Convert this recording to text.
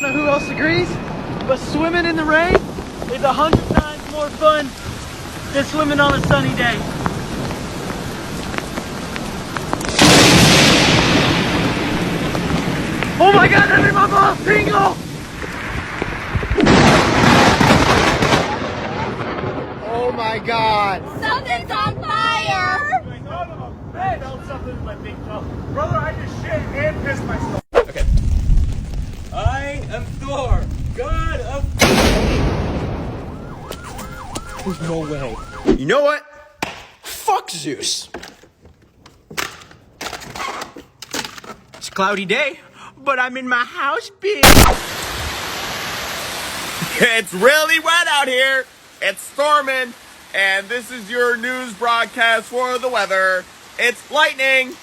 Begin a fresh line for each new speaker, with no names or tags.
I don't know who else agrees, but swimming in the rain is 100 times more fun than swimming on a sunny day. Oh my god, that made my balls tingle!
Oh my god!
Something's on fire!
I felt something in my big toe. Brother, I just shit and pissed myself.
Okay. I am Thor, god of... There's no way.
You know what? Fuck Zeus. It's a cloudy day, but I'm in my house, bitch.
It's really wet out here. It's storming. And this is your news broadcast for the weather. It's lightning.